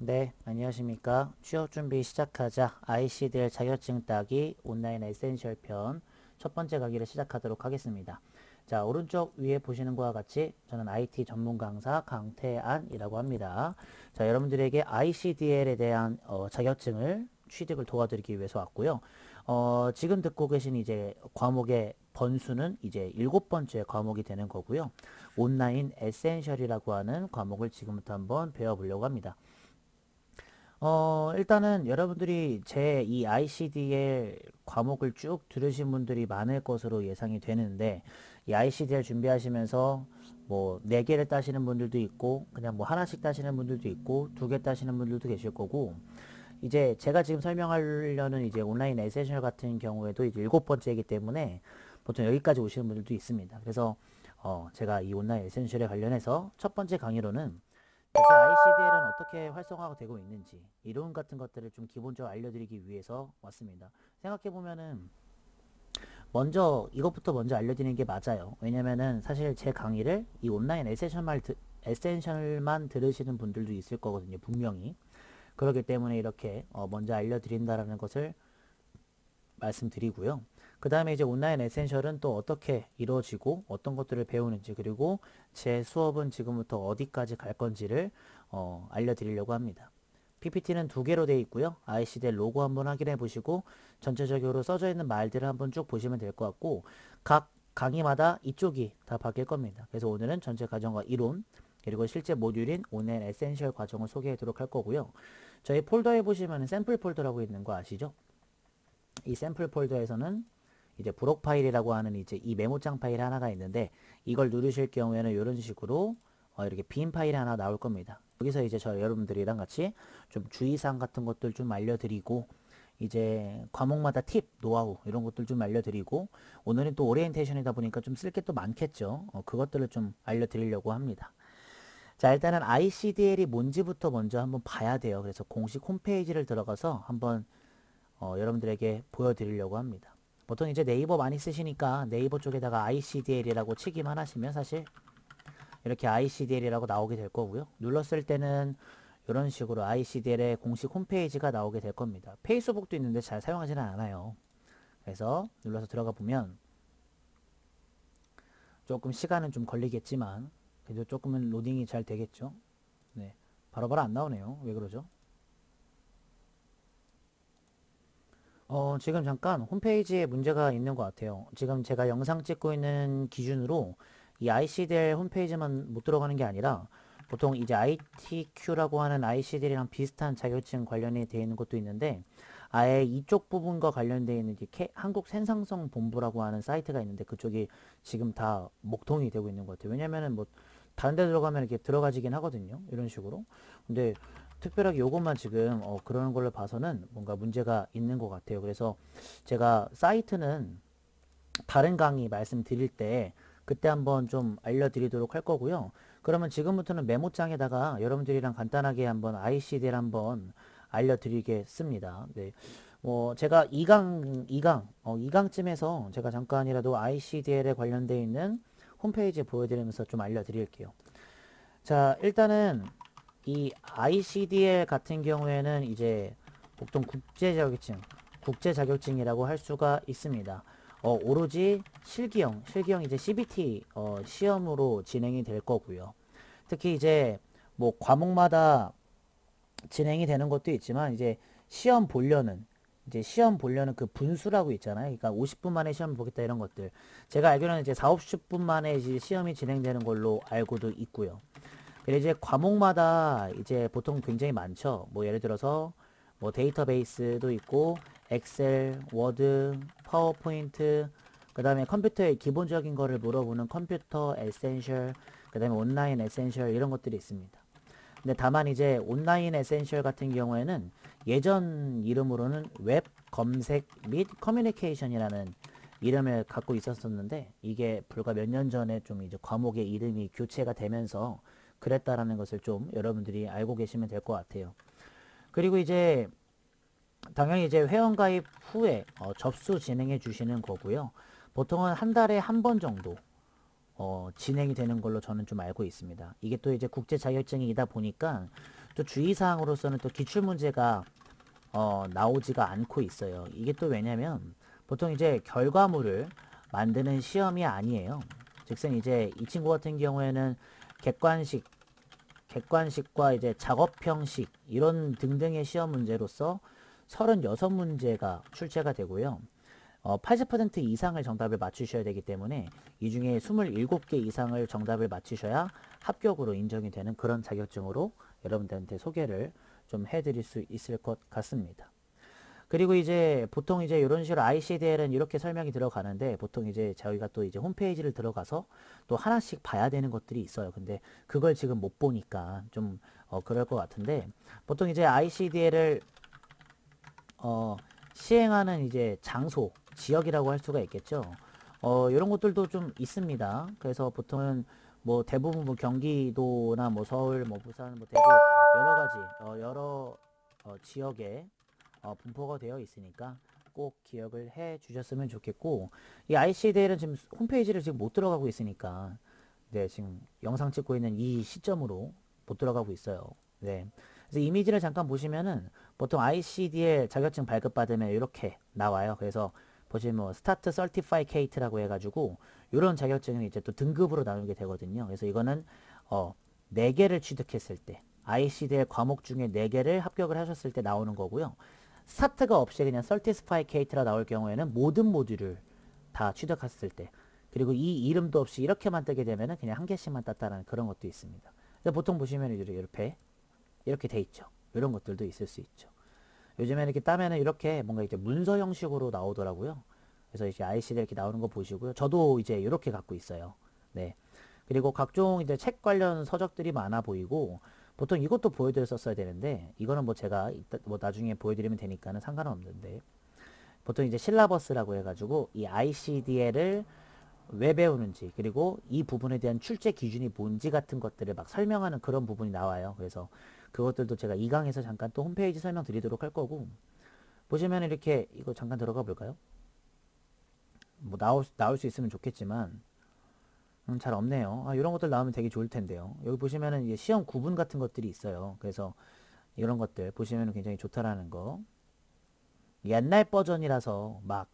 네, 안녕하십니까. 취업 준비 시작하자. ICDL 자격증 따기 온라인 에센셜 편 첫 번째 강의를 시작하도록 하겠습니다. 자, 오른쪽 위에 보시는 것과 같이 저는 IT 전문 강사 강태안이라고 합니다. 자, 여러분들에게 ICDL에 대한 자격증을 취득을 도와드리기 위해서 왔고요. 지금 듣고 계신 이제 과목의 번수는 이제 7번째 과목이 되는 거고요. 온라인 에센셜이라고 하는 과목을 지금부터 한번 배워보려고 합니다. 일단은 여러분들이 제 이 ICDL 과목을 쭉 들으신 분들이 많을 것으로 예상이 되는데, 이 ICDL 준비하시면서 뭐 4개를 따시는 분들도 있고, 그냥 뭐 하나씩 따시는 분들도 있고, 2개 따시는 분들도 계실 거고, 이제 제가 지금 설명하려는 이제 온라인 에센셜 같은 경우에도 이제 7번째이기 때문에 보통 여기까지 오시는 분들도 있습니다. 그래서 제가 이 온라인 에센셜에 관련해서 첫 번째 강의로는 대체 ICDL은 어떻게 활성화가 되고 있는지 이론 같은 것들을 좀 기본적으로 알려드리기 위해서 왔습니다. 생각해보면은 먼저 이것부터 먼저 알려드리는 게 맞아요. 왜냐면은 사실 제 강의를 이 온라인 에센셜만 들으시는 분들도 있을 거거든요. 분명히. 그렇기 때문에 이렇게 먼저 알려드린다라는 것을 말씀드리고요. 그 다음에 이제 온라인 에센셜은 또 어떻게 이루어지고 어떤 것들을 배우는지, 그리고 제 수업은 지금부터 어디까지 갈 건지를 알려드리려고 합니다. PPT는 2개로 되어 있고요. ICDL 로고 한번 확인해 보시고 전체적으로 써져 있는 말들을 한번 쭉 보시면 될 것 같고, 각 강의마다 이쪽이 다 바뀔 겁니다. 그래서 오늘은 전체 과정과 이론, 그리고 실제 모듈인 온라인 에센셜 과정을 소개하도록 할 거고요. 저희 폴더에 보시면 샘플 폴더라고 있는 거 아시죠? 이 샘플 폴더에서는 이제 브록 파일이라고 하는 이제 이 메모장 파일 하나가 있는데, 이걸 누르실 경우에는 이런 식으로 이렇게 빈 파일이 하나 나올 겁니다. 여기서 이제 저 여러분들이랑 같이 좀 주의사항 같은 것들 좀 알려드리고, 이제 과목마다 팁, 노하우 이런 것들 좀 알려드리고, 오늘은 또 오리엔테이션이다 보니까 좀 쓸 게 또 많겠죠. 그것들을 좀 알려드리려고 합니다. 자, 일단은 ICDL이 뭔지부터 먼저 한번 봐야 돼요. 그래서 공식 홈페이지를 들어가서 한번 여러분들에게 보여드리려고 합니다. 보통 이제 네이버 많이 쓰시니까 네이버 쪽에다가 ICDL이라고 치기만 하시면 사실 이렇게 ICDL이라고 나오게 될 거고요. 눌렀을 때는 이런 식으로 ICDL의 공식 홈페이지가 나오게 될 겁니다. 페이스북도 있는데 잘 사용하지는 않아요. 그래서 눌러서 들어가 보면 조금 시간은 좀 걸리겠지만 그래도 조금은 로딩이 잘 되겠죠. 네, 바로바로 안 나오네요. 왜 그러죠? 지금 잠깐 홈페이지에 문제가 있는 것 같아요. 지금 제가 영상 찍고 있는 기준으로 이 ICDL 홈페이지만 못 들어가는 게 아니라 보통 이제 ITQ라고 하는 ICDL이랑 비슷한 자격증 관련이 되어 있는 것도 있는데, 아예 이쪽 부분과 관련되어 있는 한국 생산성 본부라고 하는 사이트가 있는데 그쪽이 지금 다 목통이 되고 있는 것 같아요. 왜냐면은 뭐 다른 데 들어가면 이렇게 들어가지긴 하거든요. 이런 식으로. 근데 특별하게 요것만 지금 그러는 걸로 봐서는 뭔가 문제가 있는 것 같아요. 그래서 제가 사이트는 다른 강의 말씀드릴 때 그때 한번 좀 알려드리도록 할 거고요. 그러면 지금부터는 메모장에다가 여러분들이랑 간단하게 한번 ICD를 한번 알려드리겠습니다. 네. 제가 2강쯤에서 제가 잠깐이라도 ICDL에 관련되어 있는 홈페이지 보여드리면서 좀 알려드릴게요. 자, 일단은 이 ICDL 같은 경우에는 이제 보통 국제 자격증이라고 할 수가 있습니다. 오로지 실기형 이제 CBT 시험으로 진행이 될 거고요. 특히 이제 뭐 과목마다 진행이 되는 것도 있지만 시험 보려는 그 분수라고 있잖아요. 그러니까 50분 만에 시험 보겠다 이런 것들. 제가 알기로는 이제 4, 50분 만에 이제 시험이 진행되는 걸로 알고도 있고요. 그리고 이제 과목마다 이제 보통 굉장히 많죠. 뭐 예를 들어서 뭐 데이터베이스도 있고 엑셀, 워드, 파워포인트, 그 다음에 컴퓨터의 기본적인 거를 물어보는 컴퓨터 에센셜, 그 다음에 온라인 에센셜 이런 것들이 있습니다. 근데 다만 이제 온라인 에센셜 같은 경우에는 예전 이름으로는 웹 검색 및 커뮤니케이션이라는 이름을 갖고 있었었는데, 이게 불과 몇 년 전에 좀 이제 과목의 이름이 교체가 되면서 그랬다라는 것을 좀 여러분들이 알고 계시면 될 것 같아요. 그리고 이제 당연히 이제 회원가입 후에 접수 진행해 주시는 거고요. 보통은 한 달에 한 번 정도 진행이 되는 걸로 저는 좀 알고 있습니다. 이게 또 이제 국제 자격증이다 보니까 또 주의사항으로서는 또 기출문제가 나오지가 않고 있어요. 이게 또 왜냐면 보통 이제 결과물을 만드는 시험이 아니에요. 즉슨 이제 이 친구 같은 경우에는 객관식, 객관식과 이제 작업형식 이런 등등의 시험 문제로서 36문제가 출제가 되고요. 80% 이상을 정답을 맞추셔야 되기 때문에 이 중에 27개 이상을 정답을 맞추셔야 합격으로 인정이 되는 그런 자격증으로 여러분들한테 소개를 좀 해드릴 수 있을 것 같습니다. 그리고 이제 보통 이제 이런 식으로 ICDL은 이렇게 설명이 들어가는데 보통 이제 저희가 또 이제 홈페이지를 들어가서 또 하나씩 봐야 되는 것들이 있어요. 근데 그걸 지금 못 보니까 좀 그럴 것 같은데 보통 이제 ICDL을 시행하는 이제 장소, 지역이라고 할 수가 있겠죠. 이런 것들도 좀 있습니다. 그래서 보통은 뭐 대부분 뭐 경기도나 뭐 서울, 뭐 부산, 뭐 대구 여러 가지 여러 지역에 분포가 되어 있으니까 꼭 기억을 해 주셨으면 좋겠고 이 ICDL은 지금 홈페이지를 지금 못 들어가고 있으니까 네 지금 영상 찍고 있는 이 시점으로 못 들어가고 있어요. 네. 그래서 이미지를 잠깐 보시면은 보통 ICDL 자격증 발급받으면 이렇게 나와요. 그래서 보시면 뭐 스타트 서티파이케이트라고 해가지고 이런 자격증은 이제 또 등급으로 나누게 되거든요. 그래서 이거는 4개를 취득했을 때 ICDL 과목 중에 4개를 합격을 하셨을 때 나오는 거고요. 스타트가 없이 그냥 서티파이케이트라 나올 경우에는 모든 모듈을 다 취득했을 때 그리고 이 이름도 없이 이렇게만 뜨게 되면은 그냥 한 개씩만 땄다라는 그런 것도 있습니다. 근데 보통 보시면 이렇게 돼 있죠. 이런 것들도 있을 수 있죠. 요즘에 이렇게 따면은 이렇게 뭔가 이제 문서 형식으로 나오더라고요. 그래서 이제 ICD 이렇게 나오는 거 보시고요. 저도 이제 이렇게 갖고 있어요. 네. 그리고 각종 이제 책 관련 서적들이 많아 보이고 보통 이것도 보여드렸었어야 되는데 이거는 뭐 제가 이따 뭐 나중에 보여드리면 되니까는 상관은 없는데 보통 이제 실라버스라고 해가지고 이 ICDL을 왜 배우는지 그리고 이 부분에 대한 출제 기준이 뭔지 같은 것들을 막 설명하는 그런 부분이 나와요. 그래서 그것들도 제가 2강에서 잠깐 또 홈페이지 설명 드리도록 할 거고 보시면 이렇게 이거 잠깐 들어가 볼까요? 뭐 나올 수 있으면 좋겠지만 잘 없네요. 이런 것들 나오면 되게 좋을 텐데요. 여기 보시면은 이제 시험 구분 같은 것들이 있어요. 그래서 이런 것들 보시면 굉장히 좋다라는 거. 옛날 버전이라서 막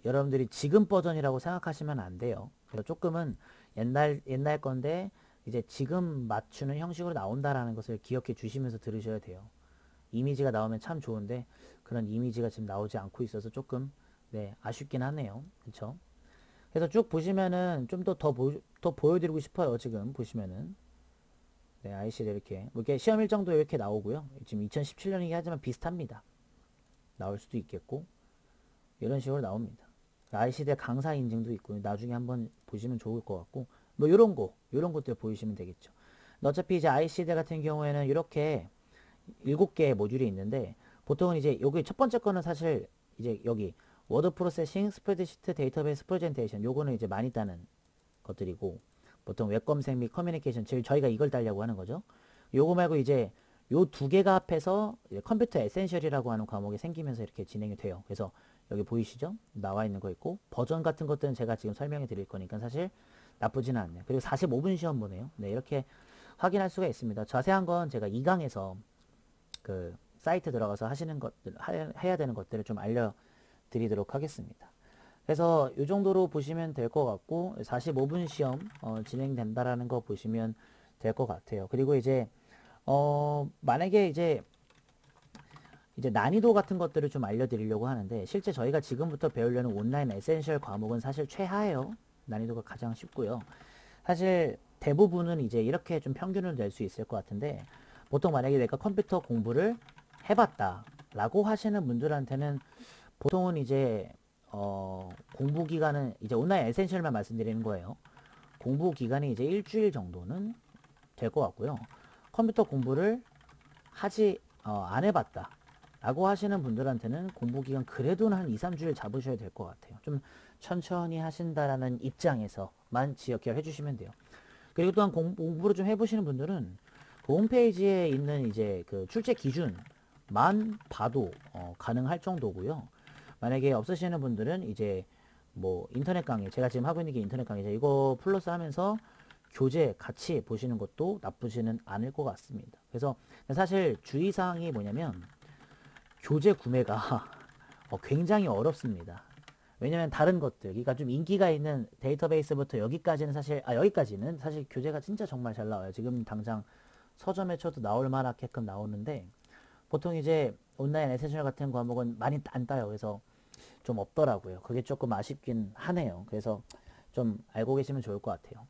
여러분들이 지금 버전이라고 생각하시면 안 돼요. 그래서 조금은 옛날 건데 이제 지금 맞추는 형식으로 나온다라는 것을 기억해 주시면서 들으셔야 돼요. 이미지가 나오면 참 좋은데 그런 이미지가 지금 나오지 않고 있어서 조금 네, 아쉽긴 하네요. 그쵸? 그래서 쭉 보시면은 좀 더 보여드리고 싶어요. 지금 보시면은 네, ICD 이렇게 뭐 이렇게 시험 일정도 이렇게 나오고요. 지금 2017년이긴 하지만 비슷합니다. 나올 수도 있겠고 이런 식으로 나옵니다. ICD 강사 인증도 있고 나중에 한번 보시면 좋을 것 같고 뭐 요런 것들 보이시면 되겠죠. 어차피 이제 ICD 같은 경우에는 이렇게 7개의 모듈이 있는데 보통은 이제 여기 첫 번째 거는 사실 이제 여기 워드 프로세싱, 스프레드시트, 데이터베이스 프레젠테이션 요거는 이제 많이 따는 것들이고 보통 웹 검색 및 커뮤니케이션 저희가 이걸 따려고 하는 거죠. 요거 말고 이제 요 2개가 합해서 컴퓨터 에센셜이라고 하는 과목이 생기면서 이렇게 진행이 돼요. 그래서 여기 보이시죠? 나와 있는 거 있고 버전 같은 것들은 제가 지금 설명해 드릴 거니까 사실 나쁘지는 않네요. 그리고 45분 시험 보네요. 네, 이렇게 확인할 수가 있습니다. 자세한 건 제가 2강에서 그 사이트 들어가서 하시는 것들 해야 되는 것들을 좀 알려드리도록 하겠습니다. 그래서 이 정도로 보시면 될 것 같고 45분 시험 진행된다라는 거 보시면 될 것 같아요. 그리고 이제 만약에 이제 난이도 같은 것들을 좀 알려드리려고 하는데 실제 저희가 지금부터 배우려는 온라인 에센셜 과목은 사실 최하예요. 난이도가 가장 쉽고요. 사실 대부분은 이제 이렇게 좀 평균을 낼 수 있을 것 같은데 보통 만약에 내가 컴퓨터 공부를 해봤다 라고 하시는 분들한테는 보통은 이제 공부 기간은 이제 온라인 에센셜만 말씀드리는 거예요. 공부 기간이 이제 일주일 정도는 될 것 같고요. 컴퓨터 공부를 안 해봤다 라고 하시는 분들한테는 공부 기간 그래도 한 2, 3주일 잡으셔야 될 것 같아요. 좀 천천히 하신다라는 입장에서만 기억해 주시면 돼요. 그리고 또한 공부를 좀 해보시는 분들은 그 홈페이지에 있는 이제 그 출제 기준만 봐도 가능할 정도고요. 만약에 없으시는 분들은 이제 뭐 인터넷 강의 제가 지금 하고 있는 게 인터넷 강의죠. 이거 플러스 하면서 교재 같이 보시는 것도 나쁘지는 않을 것 같습니다. 그래서 사실 주의사항이 뭐냐면 교재 구매가 굉장히 어렵습니다. 왜냐면 다른 것들, 그러니까 좀 인기가 있는 데이터베이스부터 여기까지는 사실 교재가 진짜 정말 잘 나와요. 지금 당장 서점에 쳐도 나올 만하게끔 나오는데 보통 이제 온라인 에센셜 같은 과목은 많이 안 따요. 그래서 좀 없더라고요. 그게 조금 아쉽긴 하네요. 그래서 좀 알고 계시면 좋을 것 같아요.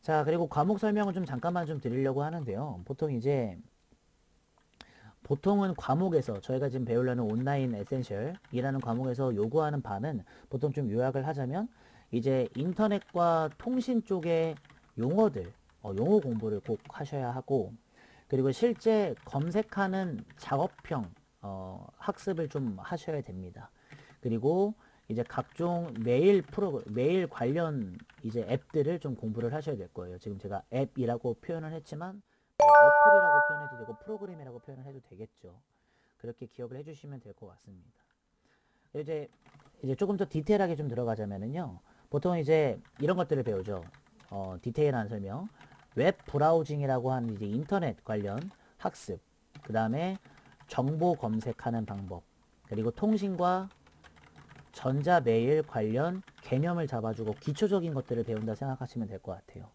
자, 그리고 과목 설명을 좀 잠깐만 좀 드리려고 하는데요. 보통은 과목에서 저희가 지금 배우려는 온라인 에센셜이라는 과목에서 요구하는 바는 보통 좀 요약을 하자면 이제 인터넷과 통신 쪽의 용어들, 용어 공부를 꼭 하셔야 하고 그리고 실제 검색하는 작업형 학습을 좀 하셔야 됩니다. 그리고 이제 각종 메일 관련 이제 앱들을 좀 공부를 하셔야 될 거예요. 지금 제가 앱이라고 표현을 했지만 어플이라고 표현해도 되고 프로그램이라고 표현을 해도 되겠죠. 그렇게 기억을 해주시면 될 것 같습니다. 이제 조금 더 디테일하게 좀 들어가자면은요. 보통 이제 이런 것들을 배우죠. 디테일한 설명. 웹 브라우징이라고 하는 이제 인터넷 관련 학습. 그 다음에 정보 검색하는 방법. 그리고 통신과 전자메일 관련 개념을 잡아주고 기초적인 것들을 배운다 생각하시면 될 것 같아요.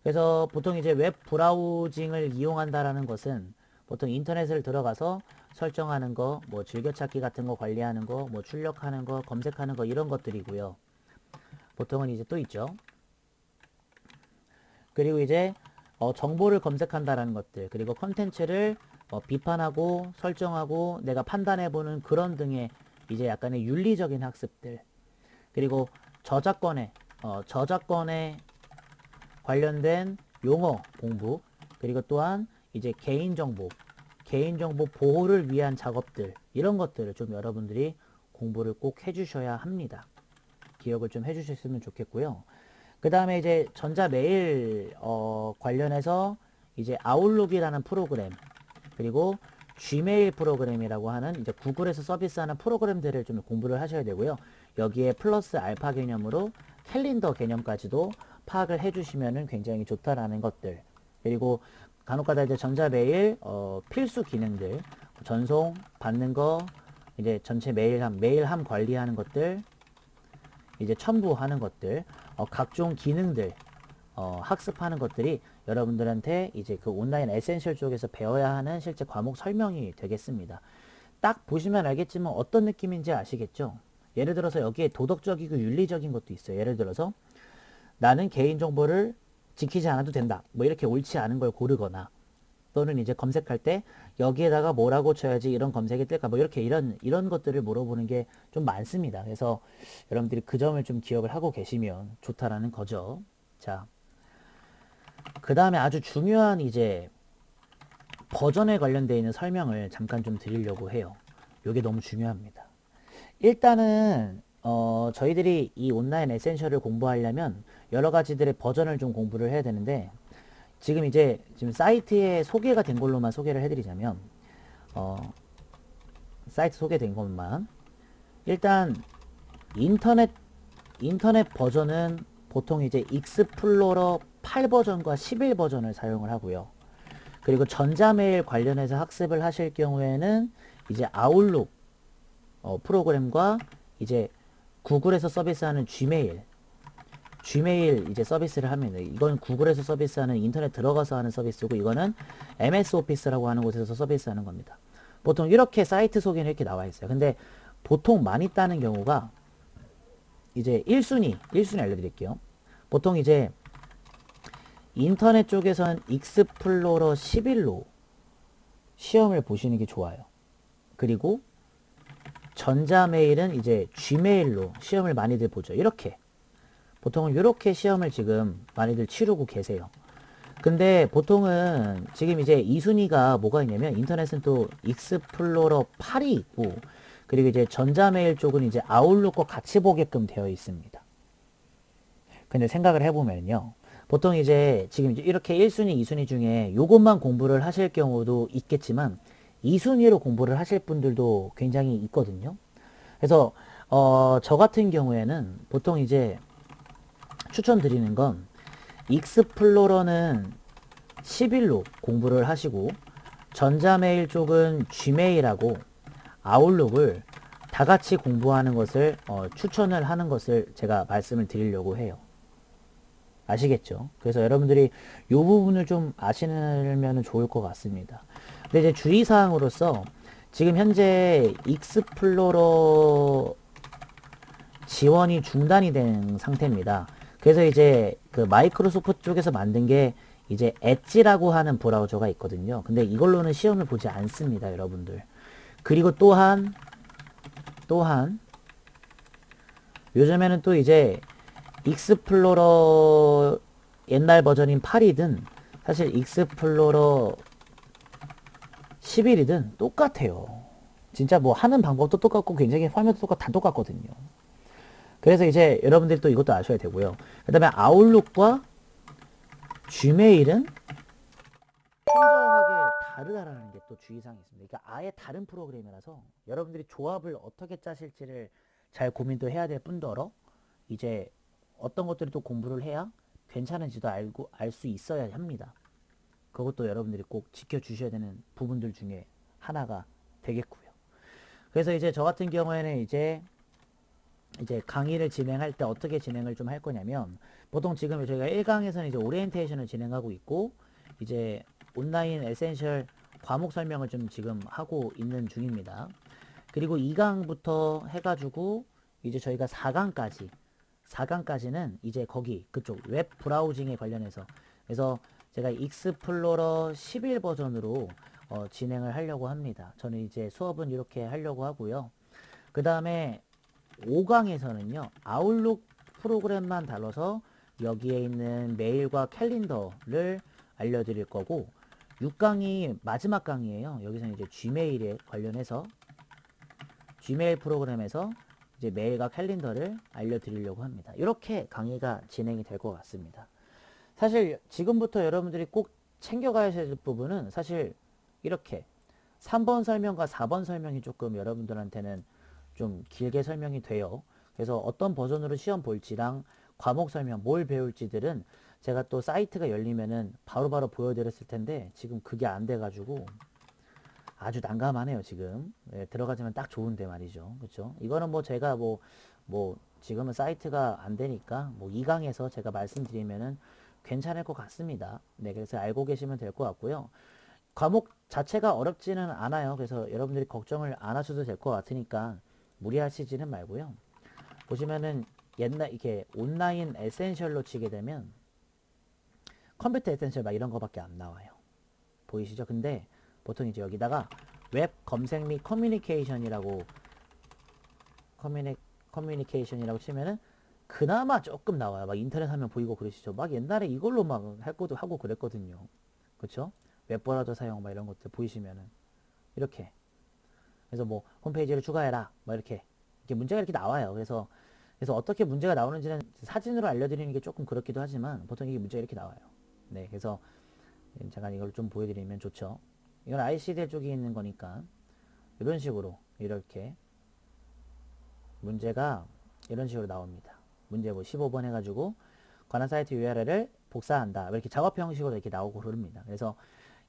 그래서 보통 이제 웹 브라우징을 이용한다라는 것은 보통 인터넷을 들어가서 설정하는 거, 뭐 즐겨찾기 같은 거 관리하는 거, 뭐 출력하는 거, 검색하는 거 이런 것들이고요. 보통은 이제 또 있죠. 그리고 이제 정보를 검색한다라는 것들, 그리고 컨텐츠를 비판하고 설정하고 내가 판단해보는 그런 등의 이제 약간의 윤리적인 학습들, 그리고 저작권에 관련된 용어 공부, 그리고 또한 이제 개인정보 보호를 위한 작업들, 이런 것들을 좀 여러분들이 공부를 꼭 해주셔야 합니다. 기억을 좀 해주셨으면 좋겠고요. 그 다음에 이제 전자메일 관련해서 이제 아웃룩이라는 프로그램, 그리고 지메일 프로그램이라고 하는 이제 구글에서 서비스하는 프로그램들을 좀 공부를 하셔야 되고요. 여기에 플러스 알파 개념으로 캘린더 개념까지도 파악을 해주시면은 굉장히 좋다라는 것들. 그리고 간혹가다 이제 전자메일 필수 기능들, 전송 받는 거, 이제 전체 메일함 관리하는 것들, 이제 첨부하는 것들, 각종 기능들 학습하는 것들이 여러분들한테 이제 그 온라인 에센셜 쪽에서 배워야 하는 실제 과목 설명이 되겠습니다. 딱 보시면 알겠지만 어떤 느낌인지 아시겠죠? 예를 들어서 여기에 도덕적이고 윤리적인 것도 있어요. 예를 들어서 나는 개인정보를 지키지 않아도 된다. 뭐 이렇게 옳지 않은 걸 고르거나 또는 이제 검색할 때 여기에다가 뭐라고 쳐야지 이런 검색이 뜰까 뭐 이렇게 이런 것들을 물어보는 게 좀 많습니다. 그래서 여러분들이 그 점을 좀 기억을 하고 계시면 좋다라는 거죠. 자, 그 다음에 아주 중요한 이제 버전에 관련되어 있는 설명을 잠깐 좀 드리려고 해요. 이게 너무 중요합니다. 일단은 저희들이 이 온라인 에센셜을 공부하려면 여러 가지들의 버전을 좀 공부를 해야 되는데 지금 사이트에 소개가 된 걸로만 소개를 해드리자면 사이트 소개된 것만 일단 인터넷 버전은 보통 이제 익스플로러 8 버전과 11 버전을 사용을 하고요. 그리고 전자메일 관련해서 학습을 하실 경우에는 이제 아웃룩 프로그램과 이제 구글에서 서비스하는 Gmail 이제 서비스를 합니다. 이건 구글에서 서비스하는 인터넷 들어가서 하는 서비스고 이거는 MS 오피스라고 하는 곳에서 서비스하는 겁니다. 보통 이렇게 사이트 소개는 이렇게 나와 있어요. 근데 보통 많이 따는 경우가 이제 1순위 알려드릴게요. 보통 이제 인터넷 쪽에서는 익스플로러 11로 시험을 보시는 게 좋아요. 그리고 전자메일은 이제 Gmail로 시험을 많이들 보죠. 보통은 이렇게 시험을 지금 많이들 치르고 계세요. 근데 보통은 지금 이제 2순위가 뭐가 있냐면 인터넷은 또 익스플로러 8이 있고 그리고 이제 전자메일 쪽은 이제 아웃룩과 같이 보게끔 되어 있습니다. 근데 생각을 해보면요. 보통 이제 지금 이렇게 1순위, 2순위 중에 요것만 공부를 하실 경우도 있겠지만 2순위로 공부를 하실 분들도 굉장히 있거든요. 그래서 저 같은 경우에는 보통 이제 추천드리는 건 익스플로러는 11로 공부를 하시고 전자메일 쪽은 gmail하고 아웃룩을 다 같이 공부하는 것을 추천을 하는 것을 제가 말씀을 드리려고 해요. 아시겠죠? 그래서 여러분들이 이 부분을 좀 아시면 좋을 것 같습니다. 근데 이제 주의사항으로서 지금 현재 익스플로러 지원이 중단이 된 상태입니다. 그래서 이제 그 마이크로소프트 쪽에서 만든 게 이제 엣지라고 하는 브라우저가 있거든요. 근데 이걸로는 시험을 보지 않습니다, 여러분들. 그리고 또한 요즘에는 또 이제 익스플로러 옛날 버전인 8이든 사실 익스플로러 11이든 똑같아요. 진짜 뭐 하는 방법도 똑같고 굉장히 화면도 다 똑같거든요. 그래서 이제 여러분들이 또 이것도 아셔야 되고요. 그 다음에 아웃룩과 gmail은 현저하게 다르다라는 게 또 주의사항이 있습니다. 그러니까 아예 다른 프로그램이라서 여러분들이 조합을 어떻게 짜실지를 잘 고민도 해야 될 뿐더러 이제 어떤 것들을 또 공부를 해야 괜찮은지도 알고 알 수 있어야 합니다. 그것도 여러분들이 꼭 지켜주셔야 되는 부분들 중에 하나가 되겠고요. 그래서 이제 저 같은 경우에는 이제 강의를 진행할 때 어떻게 진행을 좀 할 거냐면 보통 지금 저희가 1강에서는 이제 오리엔테이션을 진행하고 있고 이제 온라인 에센셜 과목 설명을 좀 지금 하고 있는 중입니다. 그리고 2강부터 해가지고 이제 저희가 4강까지는 이제 거기 그쪽 웹 브라우징에 관련해서 그래서 제가 익스플로러 11 버전으로 진행을 하려고 합니다. 저는 이제 수업은 이렇게 하려고 하고요. 그 다음에 5강에서는요 아웃룩 프로그램만 다뤄서 여기에 있는 메일과 캘린더를 알려드릴 거고 6강이 마지막 강이에요. 여기서는 이제 gmail에 관련해서 gmail 프로그램에서 이제 메일과 캘린더를 알려드리려고 합니다. 이렇게 강의가 진행이 될 것 같습니다. 사실 지금부터 여러분들이 꼭 챙겨가야 될 부분은 사실 이렇게 3번 설명과 4번 설명이 조금 여러분들한테는 좀 길게 설명이 돼요. 그래서 어떤 버전으로 시험 볼지랑 과목 설명, 뭘 배울지들은 제가 또 사이트가 열리면은 바로바로 보여드렸을 텐데 지금 그게 안 돼가지고 아주 난감하네요 지금. 예, 들어가지면 딱 좋은데 말이죠. 그렇죠? 이거는 뭐 제가 뭐 지금은 사이트가 안 되니까 뭐 2강에서 제가 말씀드리면은 괜찮을 것 같습니다. 네, 그래서 알고 계시면 될 것 같고요. 과목 자체가 어렵지는 않아요. 그래서 여러분들이 걱정을 안 하셔도 될 것 같으니까 무리하시지는 말고요. 보시면은 옛날 이렇게 온라인 에센셜로 치게 되면 컴퓨터 에센셜 막 이런 거밖에 안 나와요. 보이시죠? 근데 보통 이제 여기다가 웹 검색 및 커뮤니케이션이라고 커뮤니케이션이라고 치면은 그나마 조금 나와요. 막 인터넷 하면 보이고 그러시죠. 막 옛날에 이걸로 막 할 것도 하고 그랬거든요. 그쵸? 웹브라우저 사용 막 이런 것들 보이시면은 이렇게 그래서 뭐 홈페이지를 추가해라 뭐 이렇게 문제가 이렇게 나와요. 그래서 어떻게 문제가 나오는지는 사진으로 알려드리는 게 조금 그렇기도 하지만 보통 이게 문제가 이렇게 나와요. 네, 그래서 잠깐 이걸 좀 보여드리면 좋죠. 이건 ICD 쪽에 있는 거니까 이런 식으로 이렇게 문제가 이런 식으로 나옵니다. 문제 뭐 15번 해가지고 관한 사이트 URL을 복사한다. 이렇게 작업 형식으로 이렇게 나오고 그럽니다. 그래서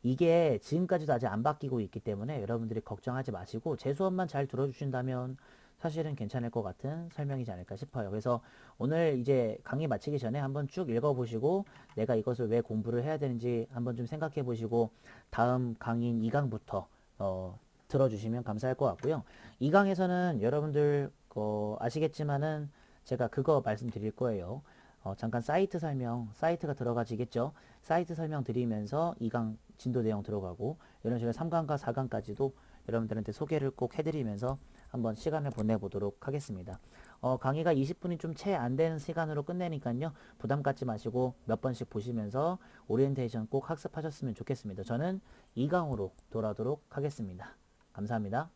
이게 지금까지도 아직 안 바뀌고 있기 때문에 여러분들이 걱정하지 마시고 제 수업만 잘 들어주신다면 사실은 괜찮을 것 같은 설명이지 않을까 싶어요. 그래서 오늘 이제 강의 마치기 전에 한번 쭉 읽어보시고 내가 이것을 왜 공부를 해야 되는지 한번 좀 생각해 보시고 다음 강의인 2강부터 들어주시면 감사할 것 같고요. 2강에서는 여러분들 아시겠지만은 제가 그거 말씀드릴 거예요. 잠깐 사이트 설명, 사이트가 들어가지겠죠. 사이트 설명 드리면서 2강 진도 내용 들어가고 이런 식으로 3강과 4강까지도 여러분들한테 소개를 꼭 해드리면서 한번 시간을 보내보도록 하겠습니다. 강의가 20분이 좀 채 안 되는 시간으로 끝내니까요. 부담 갖지 마시고 몇 번씩 보시면서 오리엔테이션 꼭 학습하셨으면 좋겠습니다. 저는 2강으로 돌아오도록 하겠습니다. 감사합니다.